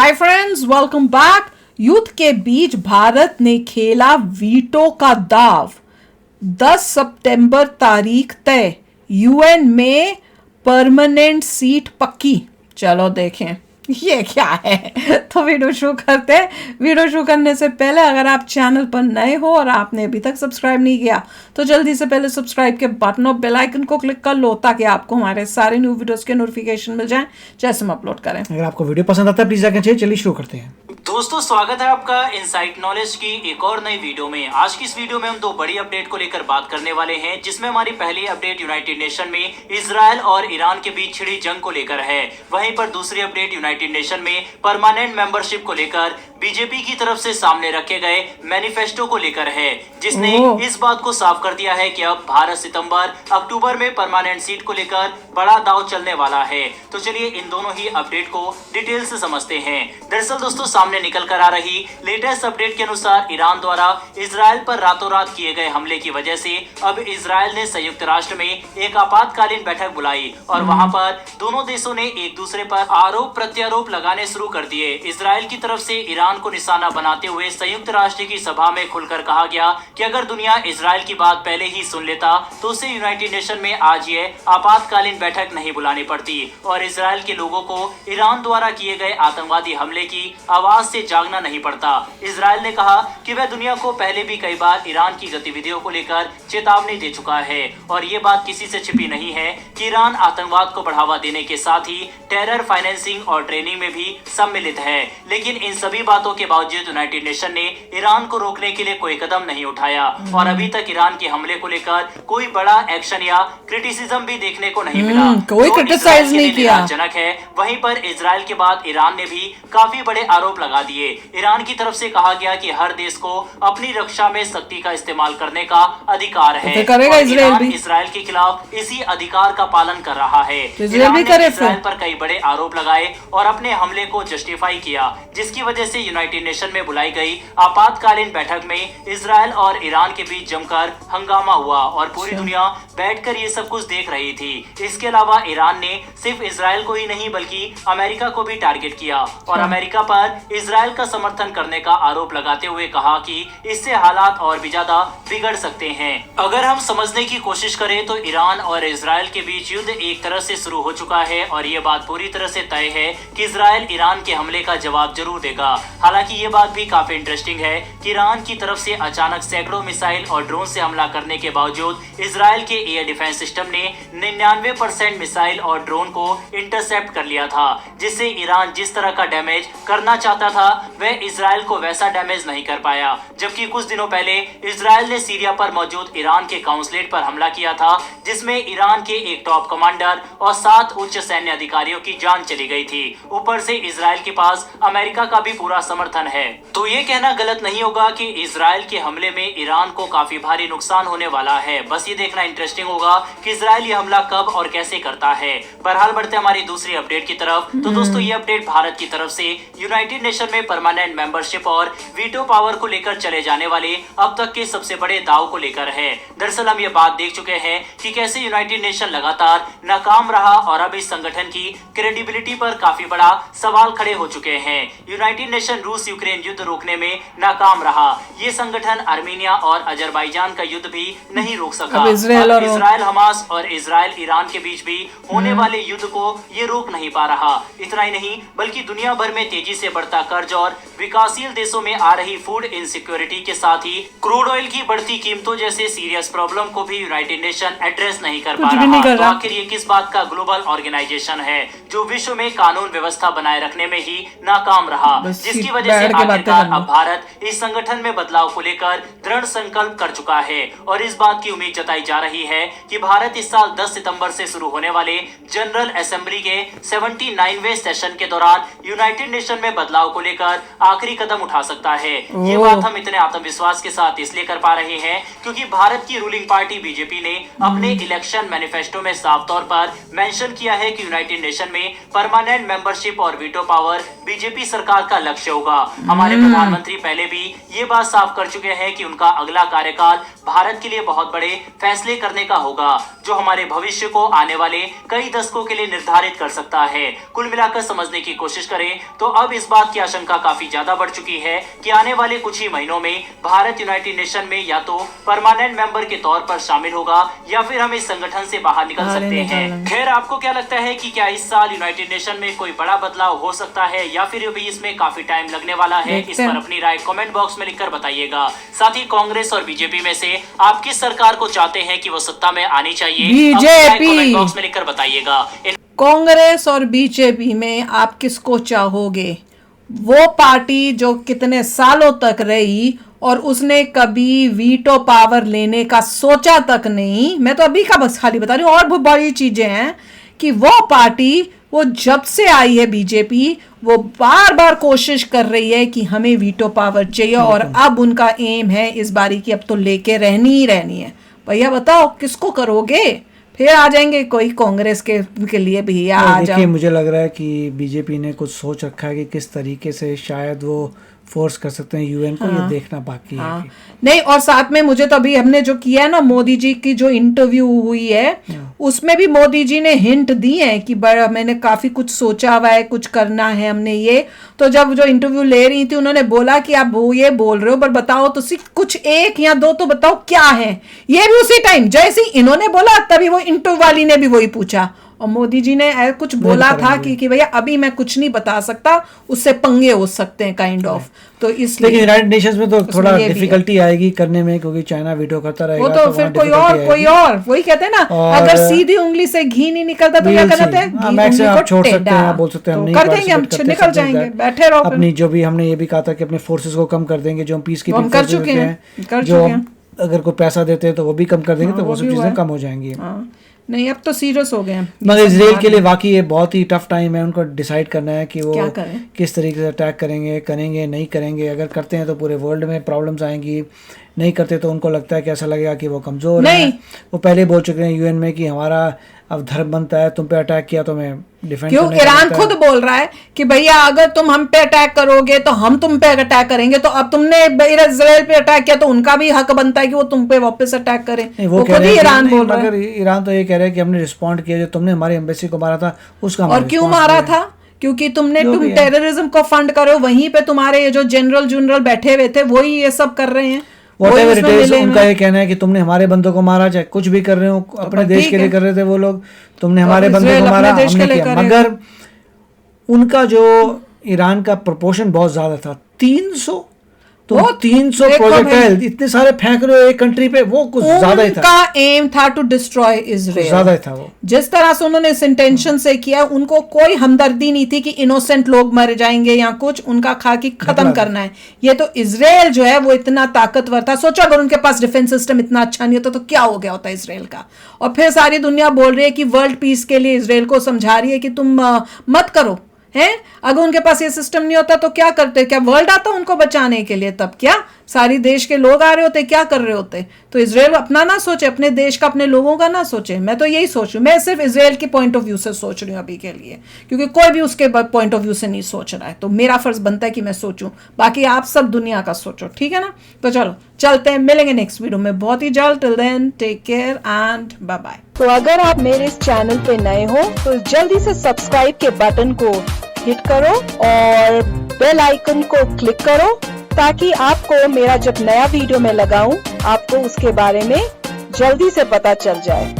Hi friends, welcome back. युद्ध के बीच भारत ने खेला वीटो का दाव। 10 सितंबर तारीख तय, यूएन में परमानेंट सीट पक्की। चलो देखें ये क्या है। तो वीडियो शुरू करते हैं। वीडियो शुरू करने से पहले अगर आप चैनल पर नए हो और आपने अभी तक सब्सक्राइब नहीं किया तो जल्दी से पहले सब्सक्राइब के बटन और बेल आइकन को क्लिक कर लो ताकि आपको हमारे सारे न्यू वीडियोस के नोटिफिकेशन मिल जाएं जैसे हम अपलोड करें। अगर आपको वीडियो पसंद आता है प्लीज लाइक करें। चलिए शुरू करते हैं। दोस्तों, स्वागत है आपका इनसाइट नॉलेज की एक और नई वीडियो में। आज की इस वीडियो में हम दो बड़ी अपडेट को लेकर बात करने वाले हैं, जिसमें हमारी पहली अपडेट यूनाइटेड नेशन में इजराइल और ईरान के बीच छिड़ी जंग को लेकर है। वहीं पर दूसरी अपडेट यूनाइटेड नेशन में परमानेंट मेंबरशिप को लेकर बीजेपी की तरफ से सामने रखे गए मैनिफेस्टो को लेकर है, जिसने इस बात को साफ कर दिया है कि अब भारत सितंबर अक्टूबर में परमानेंट सीट को लेकर बड़ा दांव चलने वाला है। तो चलिए इन दोनों ही अपडेट को डिटेल से समझते हैं। दरअसल दोस्तों, सामने निकल कर आ रही लेटेस्ट अपडेट के अनुसार ईरान द्वारा इजराइल पर रातों रात किए गए हमले की वजह से अब इजराइल ने संयुक्त राष्ट्र में एक आपातकालीन बैठक बुलाई और वहां पर दोनों देशों ने एक दूसरे पर आरोप प्रत्यारोप लगाने शुरू कर दिए। इजराइल की तरफ से ईरान को निशाना बनाते हुए संयुक्त राष्ट्र की सभा में खुलकर कहा गया कि अगर दुनिया इजराइल की बात पहले ही सुन लेता तो उसे यूनाइटेड नेशन में आज ये आपातकालीन बैठक नहीं बुलानी पड़ती और इजराइल के लोगों को ईरान द्वारा किए गए आतंकवादी हमले की आवाज से जागना नहीं पड़ता। इजराइल ने कहा कि वह दुनिया को पहले भी कई बार ईरान की गतिविधियों को लेकर चेतावनी दे चुका है और ये बात किसी से छिपी नहीं है कि ईरान आतंकवाद को बढ़ावा देने के साथ ही टेरर फाइनेंसिंग और ट्रेनिंग में भी सम्मिलित है। लेकिन इन सभी बातों के बावजूद यूनाइटेड नेशन ने ईरान को रोकने के लिए कोई कदम नहीं उठाया और अभी तक ईरान के हमले को लेकर कोई बड़ा एक्शन या क्रिटिसिज्म भी देखने को नहीं मिला। कोई क्रिटिसाइज नहीं किया। जनक है। वहीं पर इजराइल के बाद ईरान ने भी काफी बड़े आरोप लगा दिए। ईरान की तरफ से कहा गया कि हर देश को अपनी रक्षा में शक्ति का इस्तेमाल करने का अधिकार है और ईरान इजराइल के खिलाफ इसी अधिकार का पालन कर रहा है। ईरान ने इजराइल पर कई बड़े आरोप लगाए और अपने हमले को जस्टिफाई किया, जिसकी वजह से यूनाइटेड नेशन में बुलाई गई आपातकालीन बैठक में इजराइल और ईरान के बीच जमकर हंगामा हुआ और पूरी दुनिया बैठकर ये सब कुछ देख रही थी। इसके अलावा ईरान ने सिर्फ इजराइल को ही नहीं बल्कि अमेरिका को भी टारगेट किया और अमेरिका पर इजराइल का समर्थन करने का आरोप लगाते हुए कहा कि इससे हालात और भी ज्यादा बिगड़ सकते हैं। अगर हम समझने की कोशिश करें तो ईरान और इजराइल के बीच युद्ध एक तरह से शुरू हो चुका है और ये बात पूरी तरह से तय है कि इजराइल ईरान के हमले का जवाब जरूर देगा। हालांकि ये बात भी काफी इंटरेस्टिंग है कि ईरान की तरफ से अचानक सैकड़ों मिसाइल और ड्रोन से हमला करने के बावजूद इजराइल के एयर डिफेंस सिस्टम ने 99% मिसाइल और ड्रोन को इंटरसेप्ट कर लिया था, जिससे ईरान जिस तरह का डैमेज करना चाहता था वह इजराइल को वैसा डैमेज नहीं कर पाया। जबकि कुछ दिनों पहले इजराइल ने सीरिया पर मौजूद ईरान के काउंसलेट पर हमला किया था, जिसमें ईरान के एक टॉप कमांडर और 7 उच्च सैन्य अधिकारियों की जान चली गई थी। ऊपर से इजराइल के पास अमेरिका का भी पूरा समर्थन है। तो ये कहना गलत नहीं होगा कि इजराइल के हमले में ईरान को काफी भारी नुकसान होने वाला है। बस ये देखना इंटरेस्टिंग होगा कि इजराइल ये हमला कब और कैसे करता है। बहरहाल बढ़ते हमारी दूसरी अपडेट की तरफ। तो दोस्तों, ये अपडेट भारत की तरफ से यूनाइटेड नेशन में परमानेंट मेंबरशिप और वीटो पावर को लेकर चले जाने वाले अब तक के सबसे बड़े दाव को लेकर है। दरअसल हम ये बात देख चुके हैं कि कैसे यूनाइटेड नेशन लगातार नाकाम रहा और अब इस संगठन की क्रेडिबिलिटी पर काफी बड़ा सवाल खड़े हो चुके हैं। यूनाइटेड नेशन रूस यूक्रेन युद्ध रोकने में नाकाम रहा। ये संगठन आर्मेनिया और अजरबैजान का युद्ध भी नहीं रोक सका। इजराइल हमास और इजराइल ईरान के बीच भी होने वाले युद्ध को ये रोक नहीं पा रहा। इतना ही नहीं बल्कि दुनिया भर में तेजी से बढ़ता कर्ज और विकासशील देशों में आ रही फूड इनसिक्योरिटी के साथ ही क्रूड ऑयल की बढ़ती कीमतों जैसे सीरियस प्रॉब्लम को भी यूनाइटेड नेशन एड्रेस नहीं कर पा रहा। तो आखिर ये किस बात का ग्लोबल ऑर्गेनाइजेशन है जो विश्व में कानून व्यवस्था बनाए रखने में ही नाकाम रहा, जिसकी वजह से आखिरकार अब भारत इस संगठन में बदलाव को लेकर दृढ़ संकल्प कर चुका है और इस बात की उम्मीद जताई जा रही है कि भारत इस साल 10 सितंबर से शुरू होने वाले जनरल असेंबली के 79वें सेशन के दौरान यूनाइटेड नेशन में बदलाव को लेकर आखिरी कदम उठा सकता है। ये बात हम इतने आत्मविश्वास के साथ इसलिए कर पा रहे हैं क्योंकि भारत की रूलिंग पार्टी बीजेपी ने अपने इलेक्शन मैनिफेस्टो में साफ तौर पर मेंशन किया है कि यूनाइटेड नेशन में परमानेंट मेंबरशिप और वीटो पावर बीजेपी सरकार का लक्ष्य होगा। हमारे प्रधानमंत्री पहले भी ये बात साफ कर चुके हैं कि उनका अगला कार्यकाल भारत के लिए बहुत बड़े फैसले करने का होगा जो हमारे भविष्य को आने वाले कई दशकों के लिए निर्धारित कर सकता है। कुल मिलाकर समझने की कोशिश करें तो अब इस बात की आशंका काफी ज्यादा बढ़ चुकी है कि आने वाले कुछ ही महीनों में भारत यूनाइटेड नेशन में या तो परमानेंट मेंबर के तौर पर शामिल होगा या फिर हम इस संगठन से बाहर निकल सकते हैं। खैर, आपको क्या लगता है कि क्या इस साल यूनाइटेड नेशन में कोई बड़ा बदलाव हो सकता है या फिर अभी इसमें काफी टाइम लगने वाला है? इस पर अपनी राय कमेंट बॉक्स में लिखकर बताइएगा। साथ ही कांग्रेस और बीजेपी में से आप किस सरकार को चाहते हैं कि वो सत्ता में आनी चाहिए? बीजेपी कमेंट बॉक्स में लिखकर बताइएगा। कांग्रेस और बीजेपी में आप किसको चाहोगे? वो पार्टी जो कितने सालों तक रही और उसने कभी वीटो पावर लेने का सोचा तक नहीं। मैं तो अभी का बस खाली बता रही हूँ, और बहुत बड़ी चीजें हैं कि वो पार्टी वो जब से आई है बीजेपी वो बार बार कोशिश कर रही है कि हमें वीटो पावर चाहिए और अब उनका एम है इस बारी की अब तो लेके रहनी ही रहनी है। भैया बताओ किसको करोगे? फिर आ जाएंगे कोई कांग्रेस के लिए भैया आ जाओ। देखिए, मुझे लग रहा है कि बीजेपी ने कुछ सोच रखा है कि किस तरीके से शायद वो फोर्स कर सकते हैं यूएन को। ये देखना बाकी है नहीं। और साथ में मुझे तो अभी हमने जो किया है ना, मोदी जी की जो इंटरव्यू हुई है उसमें भी मोदी जी ने हिंट दी है कि बड़ा मैंने काफी कुछ सोचा हुआ है, कुछ करना है हमने ये। तो जब जो इंटरव्यू ले रही थी उन्होंने बोला कि आप वो ये बोल रहे हो पर बताओ तो कुछ एक या दो तो बताओ क्या है। ये भी उसी टाइम जैसे इन्होंने बोला तभी वो इंटरव्यू वाली ने भी वही पूछा और मोदी जी ने कुछ बोला था कि भैया अभी मैं कुछ नहीं बता सकता, उससे पंगे हो सकते हैं काइंड ऑफ। तो इसलिए लेकिन यूनाइटेड नेशंस में तो थोड़ा डिफिकल्टी आएगी करने में क्योंकि चाइना वीटो करता रहेगा। वो तो फिर कोई और वही कहते हैं ना, अगर सीधी उंगली से घी नहीं निकलता तो क्या करते हैं, आप छोड़ सकते हैं, बोल सकते हैं हम नहीं कर देंगे, हम निकल जाएंगे, बैठे रहो। अपनी जो भी हमने ये भी कहा था कि अपने फोर्सेस को कम कर देंगे, जो हम पीस कीपिंग कर चुके हैं, जो अगर कोई पैसा देते हैं तो वो भी कम कर देंगे, तो वो सब चीजें कम हो जाएंगी। नहीं, अब तो सीरियस हो गए हैं। मगर इजराइल के लिए वाकई ये बहुत ही टफ टाइम है। उनको डिसाइड करना है कि वो किस तरीके से अटैक करेंगे नहीं करेंगे। अगर करते हैं तो पूरे वर्ल्ड में प्रॉब्लम्स आएंगी, नहीं करते तो उनको लगता है कि ऐसा लगेगा कि वो कमजोर है। वो पहले बोल चुके हैं यूएन में कि हमारा अब धर्म बनता है, तुम पे अटैक किया तो मैं डिफेंड। क्यों ईरान खुद बोल रहा है कि भैया अगर तुम हम पे अटैक करोगे तो हम तुम पे अटैक करेंगे। तो अब तुमने इजराइल पे अटैक किया तो उनका भी हक बनता है कि वो तुम पे वापस अटैक करें। वो खुद ही ईरान बोल रहा है। ईरान तो ये कह रहा है कि हमने रिस्पॉन्ड किया, जो तुमने हमारी एम्बेसी को मारा था उसका। और क्यों मारा था? क्योंकि तुम टेररिज्म को फंड करो, वहीं पे तुम्हारे ये जो जनरल बैठे हुए थे वही ये सब कर रहे हैं। उनका ये कहना है कि तुमने हमारे बंदों को मारा, चाहे कुछ भी कर रहे हो, अपने देश के लिए कर रहे थे वो लोग, तुमने हमारे बंदों को मारा, हमने किया। मगर उनका जो ईरान का प्रोपोर्शन बहुत ज्यादा था, 300 तो 300 प्रोजेक्टाइल इतने सारे फेंक रहे हो एक कंट्री पे, वो कुछ ज्यादा ही था। उनका एम था टू डिस्ट्रॉय इजराइल, ज्यादा ही था वो। जिस तरह से उन्होंने इस इंटेंशन से किया, उनको कोई हमदर्दी नहीं थी कि इनोसेंट लोग मर जाएंगे या कुछ, उनका खाकी खत्म करना है। ये तो इजराइल जो है वो इतना ताकतवर था। सोचो अगर उनके पास डिफेंस सिस्टम इतना अच्छा नहीं होता तो क्या हो गया होता इजराइल का। और फिर सारी दुनिया बोल रही है कि वर्ल्ड पीस के लिए इजराइल को समझा रही है कि तुम मत करो हैं। अगर उनके पास ये सिस्टम नहीं होता तो क्या करते? क्या वर्ल्ड आता उनको बचाने के लिए? तब क्या सारी देश के लोग आ रहे होते, क्या कर रहे होते? तो इजराइल अपना ना सोचे, अपने देश का, अपने लोगों का ना सोचे। मैं तो यही सोचूं, मैं सिर्फ इजराइल के पॉइंट ऑफ व्यू से सोच रही हूँ अभी के लिए, क्योंकि कोई भी उसके पॉइंट ऑफ व्यू से नहीं सोच रहा है। तो मेरा फर्ज बनता है कि मैं सोचूं, बाकी आप सब दुनिया का सोचो, ठीक है ना? तो चलो चलते हैं, मिलेंगे नेक्स्ट वीडियो में बहुत ही जल्द। Till then take care and bye bye. तो अगर आप मेरे इस चैनल पे नए हो तो जल्दी से सब्सक्राइब के बटन को हिट करो और बेल आइकन को क्लिक करो ताकि आपको मेरा जब नया वीडियो मैं लगाऊं आपको उसके बारे में जल्दी से पता चल जाए।